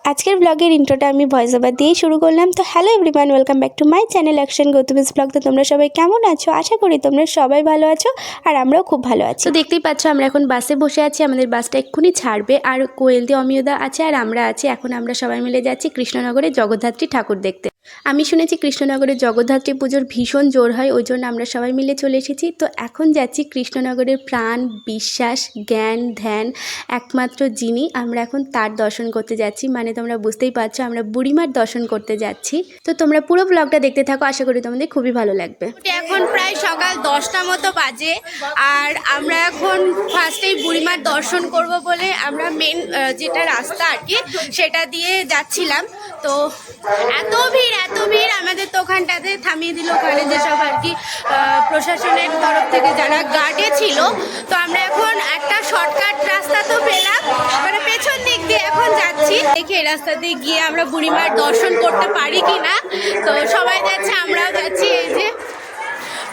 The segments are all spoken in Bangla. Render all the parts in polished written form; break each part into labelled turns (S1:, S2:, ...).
S1: আজকের ব্লগের ইন্ট্রোটা আমি ভয়েস ওভার দিয়েই শুরু করলাম। তো hello everyone, welcome back to my channel action Gautami's blog. তো তোমরা সবাই কেমন আছো? আশা করি তোমরা সবাই ভালো আছো আর আমরাও খুব ভালো আছি। তো দেখতেই পাচ্ছ আমরা এখন বাসে বসে আছি, আমাদের বাসটা এক্ষুনি ছাড়বে। আর কোয়েলদি অমিয়দা আছে আর আমরা আছি। এখন আমরা সবাই মিলে যাচ্ছি কৃষ্ণনগরে জগদ্ধাত্রী ঠাকুর দেখতে। আমি শুনেছি কৃষ্ণনগরের জগদ্ধাত্রী পুজোর ভীষণ জোর হয়, ওই জন্য আমরা সবাই মিলে চলে এসেছি। তো এখন যাচ্ছি কৃষ্ণনগরের প্রাণ, বিশ্বাস, জ্ঞান, ধ্যান একমাত্র যিনি, আমরা এখন তার দর্শন করতে যাচ্ছি। মানে তোমরা বুঝতেই পারছো আমরা বুড়িমার দর্শন করতে যাচ্ছি। তো তোমরা পুরো ব্লগটা দেখতে থাকো, আশা করি তোমাদের খুবই ভালো লাগবে।
S2: এখন প্রায় সকাল 10টা মতো বাজে আর আমরা এখন ফার্স্টেই বুড়িমার দর্শন করব বলে আমরা মেন যেটা রাস্তা আর কি সেটা দিয়ে যাচ্ছিলাম। তো এত ভিড় আমাদের তো ওখানটাতে থামিয়ে দিল, ওখানে যেসব আর কি প্রশাসনের তরফ থেকে যারা গার্ডে ছিল। তো আমরা এখন একটা শর্টকাট রাস্তা তো পেলাম, মানে পেছন দিক দিয়ে এখন যাচ্ছি। দেখি এই রাস্তা দিয়ে গিয়ে আমরা বুড়িমার দর্শন করতে পারি কি না। তো সবাই যাচ্ছে, আমরাও যাচ্ছি। এই যে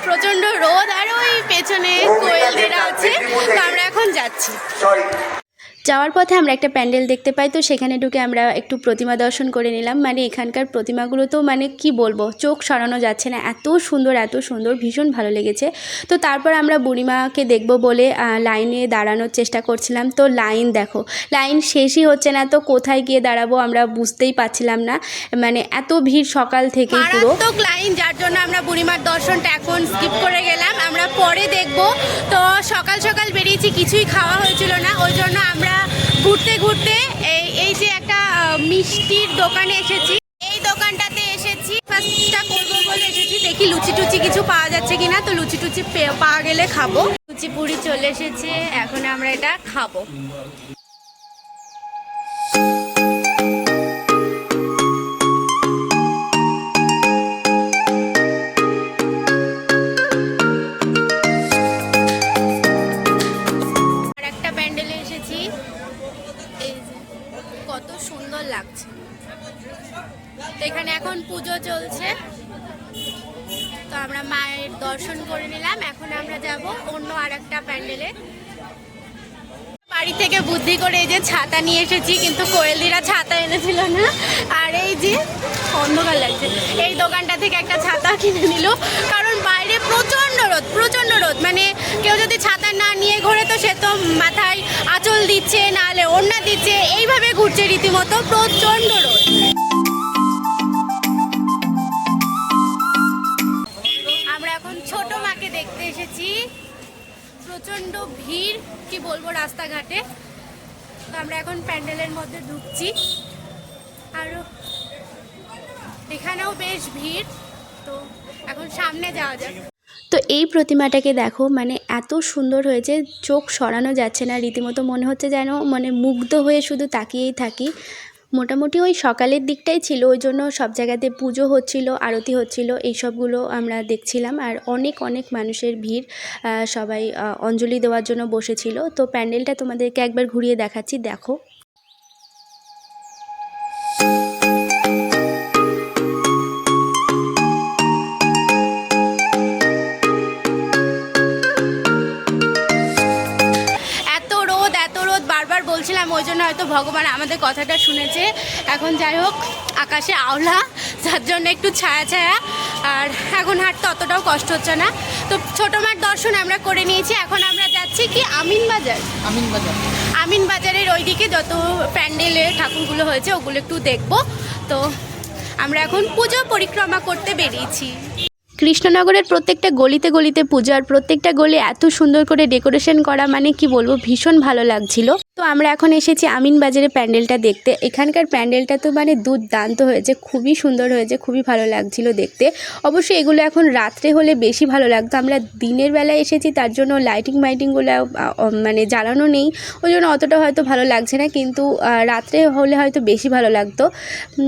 S2: প্রচণ্ড রোদ আর ওই পেছনে কোয়েলদেরা আছে, তো আমরা এখন যাচ্ছি।
S1: যাওয়ার পথে আমরা একটা প্যান্ডেল দেখতে পাই, তো সেখানে ঢুকে আমরা একটু প্রতিমা দর্শন করে নিলাম। মানে এখানকার প্রতিমাগুলো তো মানে কি বলবো, চোখ সরানো যাচ্ছে না, এত সুন্দর, ভীষণ ভালো লেগেছে। তো তারপর আমরা বুড়িমাকে দেখব বলে লাইনে দাঁড়ানোর চেষ্টা করছিলাম। তো লাইন দেখো, লাইন শেষই হচ্ছে না, তো কোথায় গিয়ে দাঁড়াবো আমরা বুঝতেই পারছিলাম না। মানে এত ভিড় সকাল থেকে, পুরো
S2: লাইন, যার জন্য আমরা বুড়িমার দর্শনটা এখন স্কিপ করে গেলাম, আমরা পরে দেখব। তো সকাল সকাল বেরিয়েছি, কিছুই খাওয়া হয়েছিল না, ওই জন্য আমরা ঘুরতে এই যে একটা মিষ্টির দোকানে এসেছি। এই দোকানটাতে এসেছি, ফার্স্টটা করবো বলে এসেছি। দেখি লুচি টুচি কিছু পাওয়া যাচ্ছে কিনা। তো লুচি টুচি পাওয়া গেলে খাবো। লুচি পুরি চলে এসেছে, এখন আমরা এটা খাবো। কত সুন্দর লাগছে। তো এখানে এখন পুজো চলছে, তো আমরা মায়ের দর্শন করে নিলাম। এখন আমরা যাব অন্য আরেকটা প্যান্ডেলে। বাড়ি থেকে বুদ্ধি করে এই যে ছাতা নিয়ে এসেছি, কিন্তু কোয়েলদিরা ছাতা এনেছিল না। আর এই যে অন্ধকার লাগছে, এই দোকানটা থেকে একটা ছাতা কিনে নিল, কারণ বাইরে প্রচণ্ড রোদ। মানে কেউ যদি ছাতা না নিয়ে ঘোরে তো সে তো মাথায় আঁচল দিচ্ছে, নাহলে ওড়না দিচ্ছে, এইভাবে ঘুরছে রীতিমতো, প্রচণ্ড রোদ। আমরা এখন ছোট মাকে দেখতে এসেছি, প্রচণ্ড ভিড়, কি বলবো রাস্তাঘাটে। তো আমরা এখন প্যান্ডেলের মধ্যে ঢুকছি, আরও এখানেও বেশ ভিড়। তো এখন সামনে যাওয়া যাক।
S1: তো এই প্রতিমাটাকে দেখো, মানে এত সুন্দর হয়েছে, চোখ সরানো যাচ্ছে না, রীতিমতো মনে হচ্ছে যেন মানে মুগ্ধ হয়ে শুধু তাকিয়েই থাকি। মোটামুটি ওই সকালের দিকটাই ছিল, ওই জন্য সব জায়গাতে পুজো হচ্ছিল, আরতি হচ্ছিল, এইসবগুলো আমরা দেখছিলাম। আর অনেক মানুষের ভিড়, সবাই অঞ্জলি দেওয়ার জন্য বসেছিল। তো প্যান্ডেলটা তোমাদেরকে একবার ঘুরিয়ে দেখাচ্ছি, দেখো।
S2: বারবার বলছিলাম, ওই জন্য হয়তো ভগবান আমাদের কথাটা শুনেছে। এখন যাই হোক, আকাশে আওলা, যার জন্য একটু ছায়া, আর এখন হাঁটতে অতটাও কষ্ট হচ্ছে না। তো ছোট মার দর্শন আমরা করে নিয়েছি। এখন আমরা যাচ্ছি কি আমিনবাজারের ওইদিকে যত প্যান্ডেলে ঠাকুরগুলো হয়েছে ওগুলো একটু দেখবো। তো আমরা এখন পুজো পরিক্রমা করতে বেরিয়েছি।
S1: কৃষ্ণনগরের প্রত্যেকটা গলিতে পুজো, আর প্রত্যেকটা গলি এত সুন্দর করে ডেকোরেশন করা, মানে কি বলবো, ভীষণ ভালো লাগছিল। তো আমরা এখন এসেছি আমিনবাজারের প্যান্ডেলটা দেখতে। এখানকার প্যান্ডেলটা তো মানে দুর্দান্ত হয়েছে, খুবই সুন্দর হয়েছে, খুবই ভালো লাগছিল দেখতে। অবশ্যই এগুলো এখন রাত্রে হলে বেশি ভালো লাগতো, আমরা দিনের বেলায় এসেছি, তার জন্য লাইটিংগুলো মানে জ্বালানো নেই, ওই জন্য অতটা হয়তো ভালো লাগছে না, কিন্তু রাত্রে হলে হয়তো বেশি ভালো লাগতো।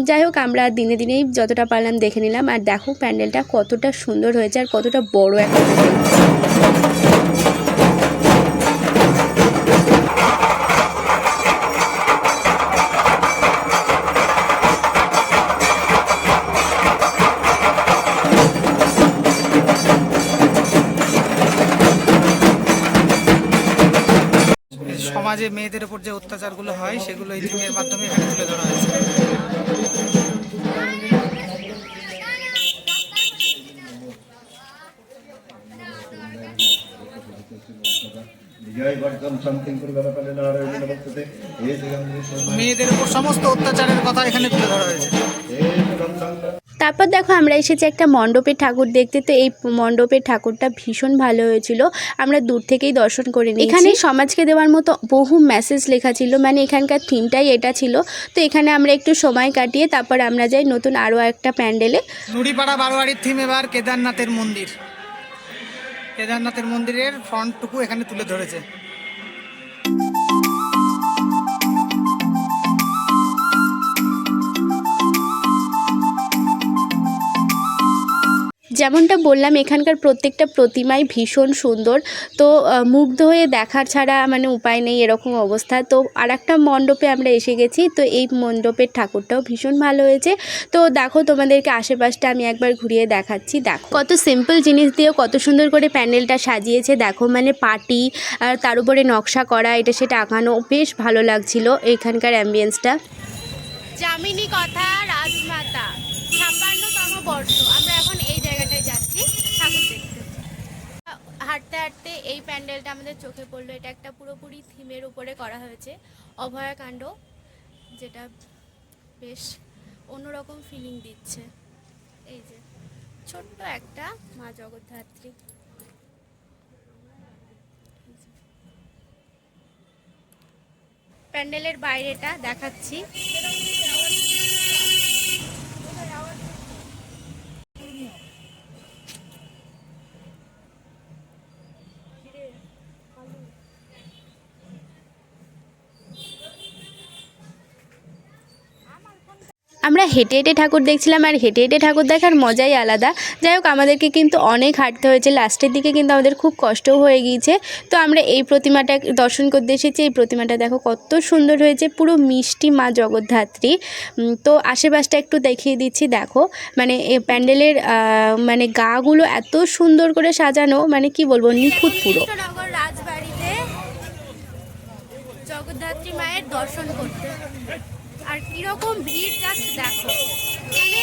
S1: যাই হোক, আমরা দিনেই যতটা পারলাম দেখে নিলাম। আর দেখো প্যান্ডেলটা কতটা সুন্দর হয়েছে আর কতটা বড় একটা
S3: সমাজে মেয়েদের উপর যে অত্যাচারগুলো হয় সেগুলো এই থিমের মাধ্যমে এখানে তুলে ধরা হয়েছে। মেয়েদের উপর সমস্ত অত্যাচারের কথা এখানে তুলে ধরা হয়েছে।
S1: তারপর দেখো আমরা এসেছি একটা মণ্ডপের ঠাকুর দেখতে। তো এই মণ্ডপের ঠাকুরটা ভীষণ ভালো হয়েছিল, আমরা দূর থেকেই দর্শন করে নিয়েছি। এখানে সমাজকে দেওয়ার মতো বহু মেসেজ লেখা ছিল, মানে এখানকার থিমটাই এটা ছিল। তো এখানে আমরা একটু সময় কাটিয়ে তারপর আমরা যাই নতুন আরও একটা প্যান্ডেলে।
S3: নুড়িপাড়া বারোয়ারির থিম এবার কেদারনাথের মন্দির। কেদারনাথের মন্দিরের ফ্রন্টটুকু এখানে তুলে ধরেছে।
S1: যেমনটা বললাম এখানকার প্রত্যেকটা প্রতিমাই ভীষণ সুন্দর। তো মুগ্ধ হয়ে দেখার ছাড়া মানে উপায় নেই, এরকম অবস্থা। তো আর একটা মণ্ডপে আমরা এসে গেছি। তো এই মণ্ডপের ঠাকুরটাও ভীষণ ভালো হয়েছে। তো দেখো তোমাদেরকে আশেপাশটা আমি একবার ঘুরিয়ে দেখাচ্ছি। দেখো কত সিম্পল জিনিস দিয়েও কত সুন্দর করে প্যান্ডেলটা সাজিয়েছে। দেখো মানে পাটি আর তার উপরে নকশা করা, এটা সেটা আঁকানো, বেশ ভালো লাগছিল এখানকার অ্যাম্বিয়েন্সটা।
S2: যামিনী কথা রাজমাতা 56তম বর্ষ। আমরা এখন এই জায়গাটায় যাচ্ছি ঠাকুর দেখতে। হাঁটতে হাঁটতে এই প্যান্ডেলটা আমাদের চোখে পড়লো। এটা একটা পুরোপুরি থিমের উপরে করা হয়েছে, অভয়াকাণ্ড, যেটা বেশ অন্যরকম ফিলিং দিচ্ছে। এই যে ছোট্ট একটা মা জগদ্ধাত্রী। প্যান্ডেলের বাইরেটা দেখাচ্ছি।
S1: আমরা হেঁটে হেঁটে ঠাকুর দেখছিলাম, আর হেঁটে হেঁটে ঠাকুর দেখার মজাই আলাদা। যাই হোক আমাদেরকে কিন্তু অনেক হাঁটতে হয়েছে, লাস্টের দিকে কিন্তু আমাদের খুব কষ্টও হয়ে গিয়েছে। তো আমরা এই প্রতিমাটা দর্শন করতে এসেছি। এই প্রতিমাটা দেখো কত সুন্দর হয়েছে, পুরো মিষ্টি মা জগদ্ধাত্রী। তো আশেপাশটা একটু দেখিয়ে দিচ্ছি। দেখো মানে এই প্যান্ডেলের মানে গাগুলো এত সুন্দর করে সাজানো, মানে কি বলবো, নিখুঁত পুরো।
S2: কৃষ্ণনগর রাজবাড়িতে জগদ্ধাত্রী মায়ের দর্শন করতে, আর কিরকম ভিড় জাস্ট দেখো। মানে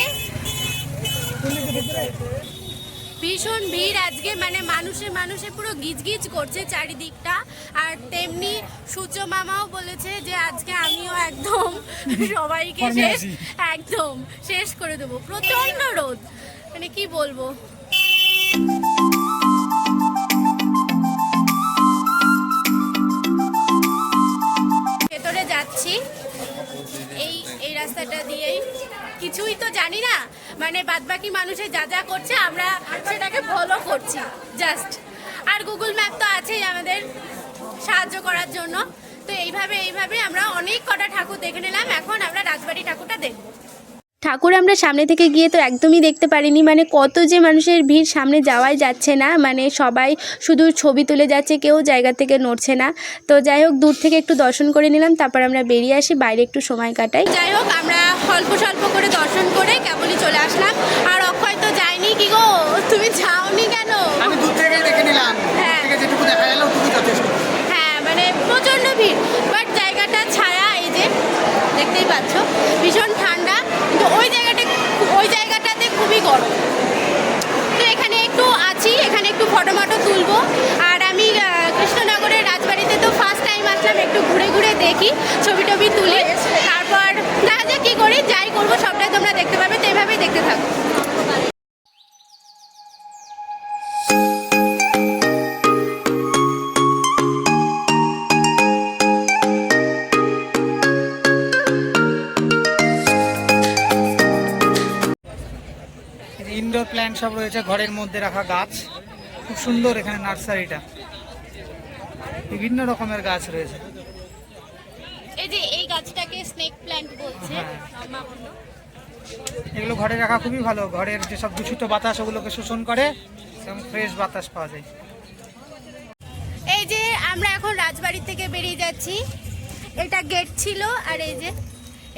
S2: ভীষণ ভিড় আজকে, মানে মানুষে পুরো গিজগিজ করছে চারিদিকটা। আর তেমনি সূর্য মামাও বলেছে যে আজকে আমিও একদম সবাইকে একদম শেষ করে দেবো। প্রচন্ড রোদ, মানে কি বলবো। ভেতরে যাচ্ছি এই রাস্তাটা দিয়েই। কিছুই তো জানি না, মানে বাদবাকি মানুষে যা যা করছে আমরা সেটাকে ফলো করছি জাস্ট। আর গুগল ম্যাপ তো আছেই আমাদের সাহায্য করার জন্য। তো এইভাবে আমরা অনেক কটা ঠাকুর দেখে নিলাম। এখন আমরা রাজবাড়ি ঠাকুরটা দেখবো।
S1: ঠাকুর আমরা সামনে থেকে গিয়ে তো একদমই দেখতে পারিনি, মানে কত যে মানুষের ভিড়, সামনে যাওয়াই যাচ্ছে না, মানে সবাই শুধু ছবি তুলে যাচ্ছে, কেউ জায়গা থেকে নড়ছে না। তো যাই হোক দূর থেকে একটু দর্শন করে নিলাম, তারপর আমরা বেরিয়ে আসি, বাইরে একটু সময় কাটাই।
S2: যাই হোক আমরা অল্প স্বল্প করে দর্শন করে কেবলই চলে আসলাম। আর অক্ষয় তো যায়নি। কি গো, তুমি যাওনি কেন?
S3: আমি দূর থেকে দেখে নিলাম,
S2: হ্যাঁ।
S3: থেকে যেটুকু দেখা গেল ওটুকুই যথেষ্ট।
S2: হ্যাঁ মানে প্রচণ্ড ভিড়, বাট জায়গাটা ছায়া, এই যে দেখতেই পাচ্ছ, ভীষণ ঠান্ডা। কিন্তু ওই জায়গাটাতে খুবই গরম। তো এখানে একটু আছি, এখানে একটু ফটো তুলবো। আর আমি কৃষ্ণনগরের রাজবাড়িতে তো ফার্স্ট টাইম আসলাম, একটু ঘুরে ঘুরে দেখি, ছবি টবি তুলি, তারপর দেখা যাক কী করি। যাই করবো সবটাই তোমরা দেখতে পাবে। তো এভাবেই দেখতে থাকো।
S3: ইনডোর প্ল্যান্ট সব রয়েছে, ঘরের মধ্যে রাখা গাছ, খুব সুন্দর এখানে নার্সারিটা। বিভিন্ন রকমের গাছ রয়েছে।
S2: এই যে এই গাছটাকে স্নেক প্ল্যান্ট বলছে।
S3: এগুলো ঘরে রাখা খুবই ভালো, ঘরের যেসব দূষিত বাতাস ওগুলোকে শোষণ করে, এবং ফ্রেশ বাতাস পাওয়া যায়।
S2: এই যে আমরা এখন রাজবাড়ি থেকে বেরিয়ে যাচ্ছি। এটা গেট ছিল, আর এই যে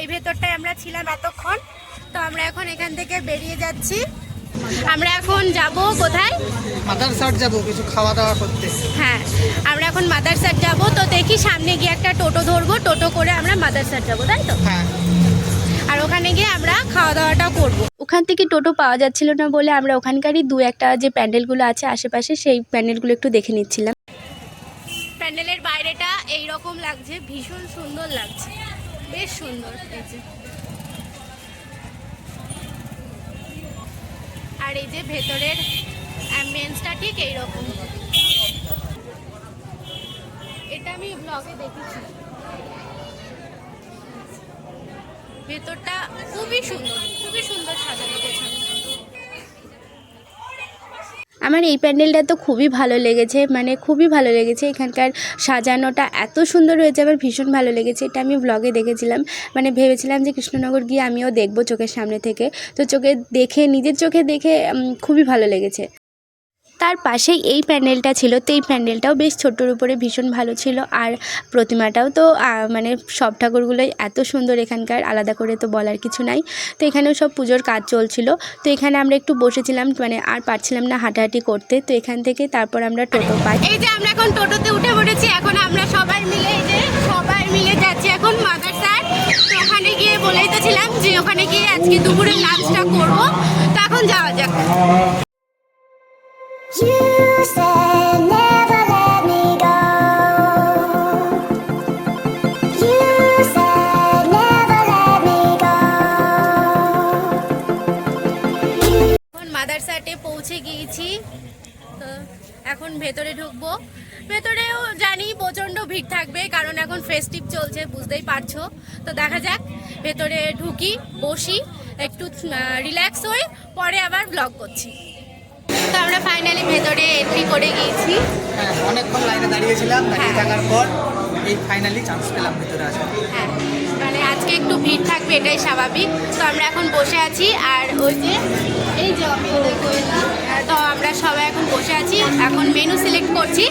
S2: এই ভেতরটায় আমরা ছিলাম এতক্ষণ। তো আমরা এখন এখান থেকে বেরিয়ে যাচ্ছি। আমরা এখন যাব কোথায়?
S3: মাদারসাট যাবো কিছু খাওয়া দাওয়া করতে।
S2: হ্যাঁ, আমরা এখন মাদারসাট যাব। তো দেখি সামনে গিয়ে একটা টোটো ধরবো, টোটো করে আমরা মাদারসাট যাব, তাই তো?
S3: হ্যাঁ।
S2: আর ওখানে গিয়ে আমরা খাওয়া দাওয়াটা করবো।
S1: ওখান থেকে টোটো পাওয়া যাচ্ছিল না বলে আমরা ওখানকারই দু একটা যে প্যান্ডেলগুলো আছে আশেপাশে, সেই প্যান্ডেলগুলো একটু দেখে নিচ্ছিলাম।
S2: প্যান্ডেলের বাইরেটা এই রকম লাগছে, ভীষণ সুন্দর লাগছে, বেশ সুন্দর লাগছে। আর এই যে ভেতরের অ্যাম্বিয়েন্সটা ঠিক এইরকম। এটা আমি ব্লগে দেখেছি। ভেতরটা খুবই সুন্দর সাজানো গোছানো।
S1: আমার এই প্যান্ডেলটা তো খুবই ভালো লেগেছে, মানে খুবই ভালো লেগেছে। এখানকার সাজানোটা এত সুন্দর হয়েছে, আমার ভীষণ ভালো লেগেছে। এটা আমি ব্লগে দেখেছিলাম, মানে ভেবেছিলাম যে কৃষ্ণনগর গিয়ে আমিও দেখবো চোখের সামনে থেকে। তো নিজের চোখে দেখে খুবই ভালো লেগেছে। তার পাশেই এই প্যান্ডেলটা ছিল, তো এই প্যান্ডেলটাও বেশ ছোট্টর উপরে ভীষণ ভালো ছিল। আর প্রতিমাটাও তো মানে সব ঠাকুরগুলোই এত সুন্দর এখানকার, আলাদা করে তো বলার কিছু নাই। তো এখানেও সব পুজোর কাজ চলছিল। তো এখানে আমরা একটু বসেছিলাম, মানে আর পারছিলাম না হাঁটাহাঁটি করতে। তো এখান থেকে তারপর আমরা টোটো পাই।
S2: এই যে আমরা এখন টোটোতে উঠে পড়েছি। এখন আমরা সবাই মিলে যাচ্ছি এখন মাদারসার। তো ওখানে গিয়ে বলেই তো ছিলাম যে ওখানে গিয়ে আজকে দুপুরের লাঞ্চটা করবো। তো এখন যাওয়া যাক।
S4: You said never let me go. You said never let me go.
S2: এখন মাদারসাটে পৌঁছে গিয়েছি। তো এখন ভেতরে ঢুকবো। ভেতরেও জানি প্রচণ্ড ভিড় থাকবে, কারণ এখন ফেস্টিভ চলছে, বুঝতেই পারছো। তো দেখা যাক, ভেতরে ঢুকি, বসি, একটু রিল্যাক্স হই, পরে আবার ব্লগ করছি। তো আমরা ফাইনালি ভেতরে এন্ট্রি করে গিয়েছি।
S3: হ্যাঁ, অনেকক্ষণ লাইনে দাঁড়িয়েছিলাম, দাঁড়িয়ে থাকার পর এই ফাইনালি চান্স পেলাম ভেতরে আসার।
S2: হ্যাঁ, মানে আজকে একটু ভিড় থাকবে, এটাই স্বাভাবিক। তো আমরা এখন বসে আছি। আর ওই যে এই যে তো আমরা সবাই এখন বসে আছি, এখন মেনু সিলেক্ট করছি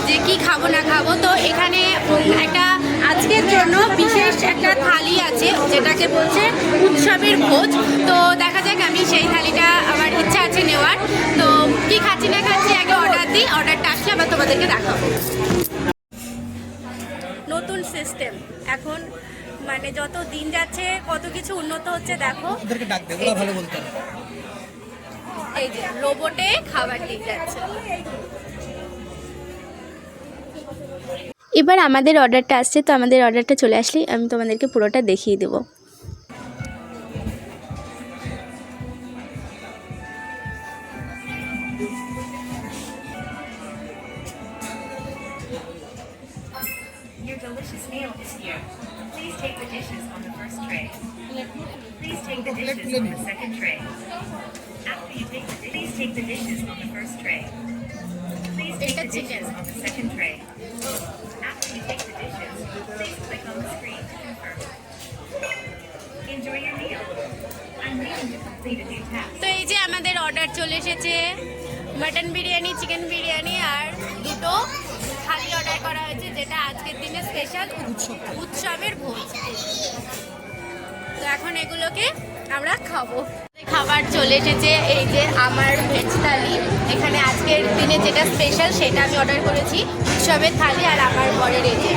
S2: যে কি খাবো না খাবো। তো এখানে একটা আজকের জন্য বিশেষ একটা থালি আছে, যেটাকে বলছে উৎসবের ভোজ। তো দেখা যাক, আমি সেই থালিটা আমার ইচ্ছা আছে নেওয়ার। তো কি খাচ্ছি না খাচ্ছি আগে অর্ডার দিই, অর্ডারটা আসলে আবার তোমাদেরকে দেখাবো। নতুন সিস্টেম এখন, মানে যত দিন যাচ্ছে কত কিছু উন্নত হচ্ছে। দেখো,
S3: ওদেরকে ডাক দে, ওরা ভালো বলতে পারে।
S2: এই যে রোবটে খাবার দিয়ে যাচ্ছে।
S1: এবার আমাদের অর্ডারটা আসছে। তো আমাদের অর্ডারটা চলে আসলেই আমি তোমাদেরকে পুরোটা দেখিয়ে দেবো।
S5: Your delicious meal is here. Please take the dishes on the first tray. Please take the dishes on the second tray. After you take please take the dishes on the first tray. Please take the dishes on the second tray. After you take the dishes, please click on the screen to confirm. Enjoy your meal. I'm waiting to complete a new task.
S2: তো এই যে আমাদের অর্ডার চলে এসেছে, মাটন বিরিয়ানি, চিকেন বিরিয়ানি আর দুটো থালি অর্ডার করা হয়েছে, যেটা আজকের দিনে স্পেশাল উৎসবের ভোজ। তো এখন এগুলোকে আমরা খাবো। খাবার চলে এসেছে, এই যে আমার ভেজ থালি। এখানে আজকের দিনে যেটা স্পেশাল সেটা আমি অর্ডার করেছি, উৎসবের থালি। আর আমার বরের এই যে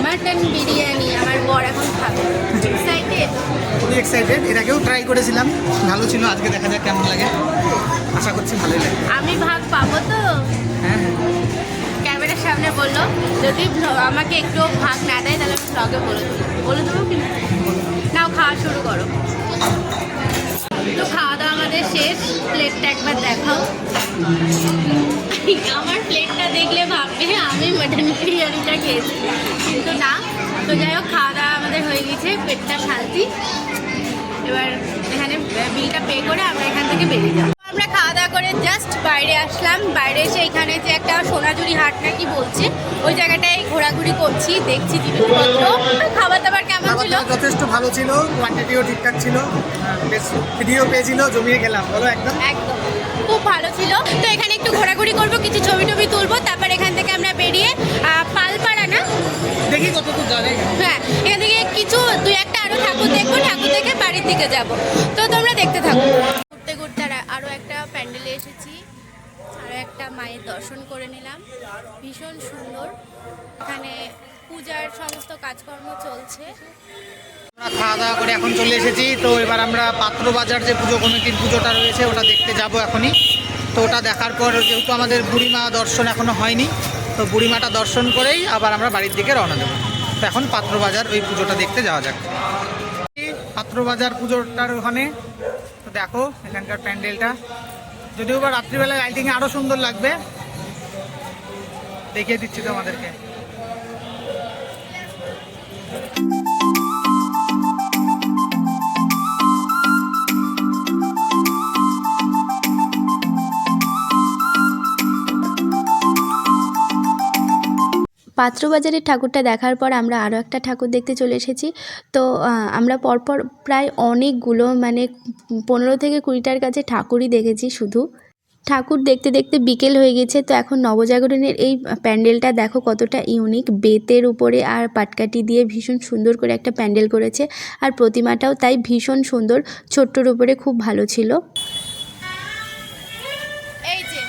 S2: মাটন বিরিয়ানি, আমার বর এখন খাবে। এক্সাইটেড?
S3: খুবই এক্সাইটেড। এর আগেও ট্রাই করেছিলাম, ভালো ছিল। আজকে দেখা যাক কেমন লাগে, আশা করছি ভালোই লাগে।
S2: আমি ভাগ পাবো তো?
S3: হ্যাঁ,
S2: ক্যামেরার সামনে বললো যদি আমাকে একটু ভাগ না দেয় তাহলে আমি ব্লগে বলে দেবো কি? নাও, খাওয়া শুরু করো। তো খাওয়া দাওয়া আমাদের শেষ। প্লেটটা একবার দেখাও। আমার প্লেটটা দেখলে ভাববে আমি মাটন বিরিয়ানিটা খেয়েছি, কিন্তু না। তো যাই হোক, খাওয়া দাওয়া আমাদের হয়ে গেছে, পেটটা শান্তি। এবার এখানে বিলটা পে করে আমরা এখান থেকে বেরিয়ে যাবো। আমরা খাওয়া দাওয়া করে জাস্ট বাইরে আসলাম। বাইরে এসে এখানে যে একটা সোনাঝুরি হাট নাকি বলছে, ওই জায়গাটায় ঘোরাঘুরি করছি, দেখছি জিনিসপত্র। খাবার দাবার কেমন ছিল?
S3: যথেষ্ট ভালো ছিল, কোয়ান্টিটিও ঠিকঠাক ছিল, বেশ ভিডিও পেয়েছিল, জমিয়ে গেলাম বলো। একদম
S2: একদম খুব ভালো ছিল। তো এখানে একটু ঘোরাঘুরি করবো, কিছু ছবি টবি তুলবো, তারপর এখান থেকে আমরা বেরিয়ে পালপাড়া না
S3: দেখি কতদূর যাবে।
S2: হ্যাঁ, এখান থেকে কিছু দুই একটা আরো ঠাকুর দেখবো, ঠাকুর দেখে বাড়ির দিকে যাব। তো তোমরা দেখতে থাকো। ঘুরতে ঘুরতে আরো একটা প্যান্ডেলে এসেছি, আরো একটা মায়ের দর্শন করে নিলাম। ভীষণ সুন্দর, এখানে পূজার সমস্ত কাজকর্ম চলছে।
S3: আমরা খাওয়া দাওয়া করে এখন চলে এসেছি। তো এবার আমরা পাত্র বাজার যে পুজো কমিটির পুজোটা রয়েছে ওটা দেখতে যাব এখনই। তো ওটা দেখার পর, যেহেতু আমাদের বুড়িমা দর্শন এখনো হয়নি, তো তো বুড়িমাটা দর্শন করেই আবার আমরা বাড়ির দিকে রওনা দেবো। তো এখন পাত্রবাজার ওই পুজোটা দেখতে যাওয়া যাক। পাত্রবাজার পুজোটার ওখানে তো দেখো এখানকার প্যান্ডেলটা, যদিও বা রাত্রিবেলা লাইটিংয়ে আরও সুন্দর লাগবে, দেখিয়ে দিচ্ছি তোমাদেরকে।
S1: পাত্রবাজারের ঠাকুরটা দেখার পর আমরা আরও একটা ঠাকুর দেখতে চলে এসেছি। তো আমরা পরপর প্রায় অনেকগুলো মানে 15 থেকে 20টার কাছে ঠাকুরই দেখেছি। শুধু ঠাকুর দেখতে দেখতে বিকেল হয়ে গেছে। তো এখন নবজাগরণের এই প্যান্ডেলটা দেখো কতটা ইউনিক, বেতের উপরে আর পাটকাঠি দিয়ে ভীষণ সুন্দর করে একটা প্যান্ডেল করেছে। আর প্রতিমাটাও তাই ভীষণ সুন্দর, ছোট্টর উপরে খুব ভালো ছিল।
S2: এই যে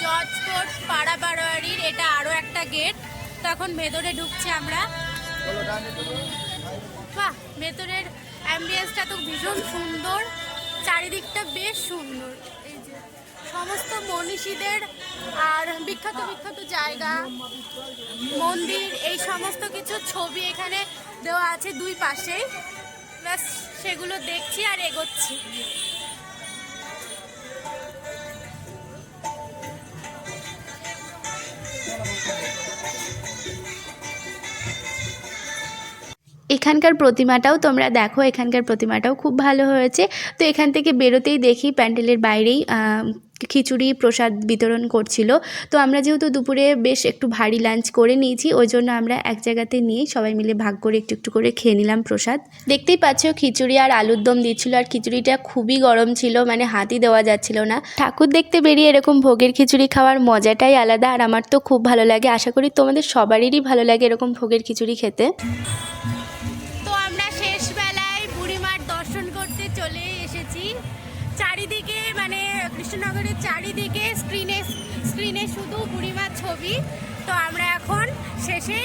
S2: জর্জ কোর্ট পাড়া বারোয়ারির এটা আরও একটা গেট। তো এখন ভেতরে ঢুকছি আমরা। বাহ, ভেতরের অ্যাম্বিয়েন্সটা তো ভীষণ সুন্দর, চারিদিকটা বেশ সুন্দর। এই যে সমস্ত মনীষীদের আর বিখ্যাত বিখ্যাত জায়গা, মন্দির, এই সমস্ত কিছু ছবি এখানে দেওয়া আছে দুই পাশেই। প্লাস সেগুলো দেখছি আর এগোচ্ছি।
S1: এখানকার প্রতিমাটাও তোমরা দেখো, এখানকার প্রতিমাটাও খুব ভালো হয়েছে। তো এখান থেকে বেরোতেই দেখি প্যান্ডেলের বাইরেই খিচুড়ি প্রসাদ বিতরণ করছিল। তো আমরা যেহেতু দুপুরে বেশ একটু ভারী লাঞ্চ করে নিয়েছি, ওই জন্য আমরা এক জায়গাতে নিয়ে সবাই মিলে ভাগ করে একটু একটু করে খেয়ে নিলাম প্রসাদ। দেখতেই পাচ্ছ খিচুড়ি আর আলুর দম দিচ্ছিল, আর খিচুড়িটা খুবই গরম ছিল, মানে হাতই দেওয়া যাচ্ছিল না। ঠাকুর দেখতে বেরিয়ে এরকম ভোগের খিচুড়ি খাওয়ার মজাটাই আলাদা, আর আমার তো খুব ভালো লাগে। আশা করি তোমাদের সবারই ভালো লাগে এরকম ভোগের খিচুড়ি খেতে।
S2: চলে এসেছি চারিদিকে, মানে কৃষ্ণনগরের চারিদিকে স্ক্রিনে শুধু বুড়িমার ছবি। তো আমরা এখন শেষে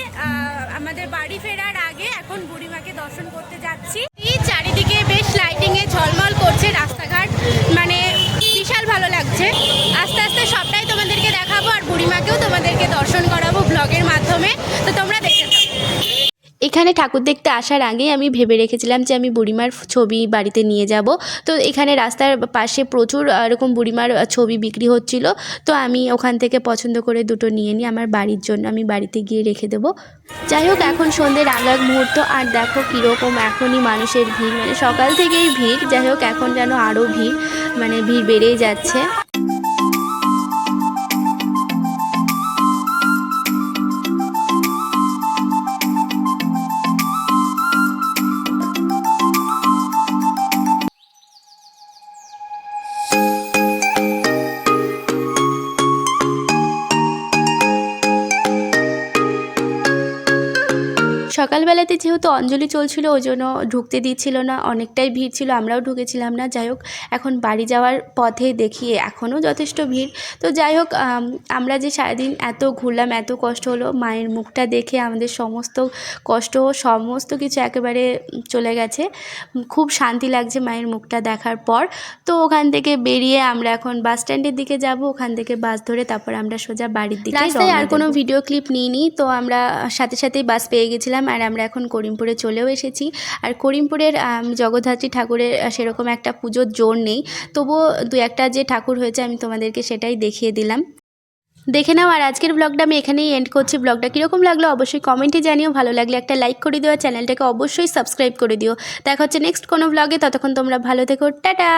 S2: আমাদের বাড়ি ফেরার আগে এখন বুড়িমাকে দর্শন করতে যাচ্ছি। এই চারিদিকে বেশ লাইটিংয়ে ঝলমল করছে রাস্তাঘাট, মানে বিশাল ভালো লাগছে। আস্তে আস্তে সবটাই তোমাদেরকে দেখাবো, আর বুড়িমাকেও তোমাদেরকে দর্শন করাবো ব্লগের মাধ্যমে। তো তোমরা দেখতে থাকো।
S1: এখানে ঠাকুর দেখতে আসার আগেই আমি ভেবে রেখেছিলাম যে আমি বুড়িমার ছবি বাড়িতে নিয়ে যাব। তো এখানে রাস্তার পাশে প্রচুর এরকম বুড়িমার ছবি বিক্রি হচ্ছিল। তো আমি ওখান থেকে পছন্দ করে দুটো নিয়ে নিই আমার বাড়ির জন্য, আমি বাড়িতে গিয়ে রেখে দেবো। যাই হোক, এখন সন্ধ্যের আগাগ মুহূর্ত, আর দেখো কীরকম এখনই মানুষের ভিড়, মানে সকাল থেকেই ভিড়। যাই হোক, এখন যেন আরও ভিড়, মানে ভিড় বেড়েই যাচ্ছে। সকালবেলাতে যেহেতু অঞ্জলি চলছিল, ওই জন্য ঢুকতে দিচ্ছিল না, অনেকটাই ভিড় ছিল, আমরাও ঢুকেছিলাম না। যাই হোক, এখন বাড়ি যাওয়ার পথে দেখি এখনও যথেষ্ট ভিড়। তো যাই হোক, আমরা যে সারাদিন এত ঘুরলাম, এত কষ্ট হলো, মায়ের মুখটা দেখে আমাদের সমস্ত কষ্ট সমস্ত কিছু একেবারে চলে গেছে। খুব শান্তি লাগছে মায়ের মুখটা দেখার পর। তো ওখান থেকে বেরিয়ে আমরা এখন বাস স্ট্যান্ডের দিকে যাব, ওখান থেকে বাস ধরে তারপর আমরা সোজা বাড়ির দিকে। রাস্তায় আর কোনো ভিডিও ক্লিপ নিইনি, তো আমরা সাথে সাথেই বাস পেয়ে গেছিলাম। আর আমরা এখন করিমপুরে চলেও এসেছি। আর করিমপুরের জগদ্ধাত্রী ঠাকুরের সেরকম একটা পুজোর জোর নেই, তবুও দু একটা যে ঠাকুর হয়েছে আমি তোমাদেরকে সেটাই দেখিয়ে দিলাম, দেখে নাও। আর আজকের ব্লগটা আমি এখানেই এন্ড করছি। ব্লগটা কীরকম লাগলো অবশ্যই কমেন্টে জানিও, ভালো লাগলে একটা লাইক করে দিও, চ্যানেলটাকে অবশ্যই সাবস্ক্রাইব করে দিও। দেখা হচ্ছে নেক্সট কোনো ব্লগে, ততক্ষণ তোমরা ভালো থেকো, টাটা।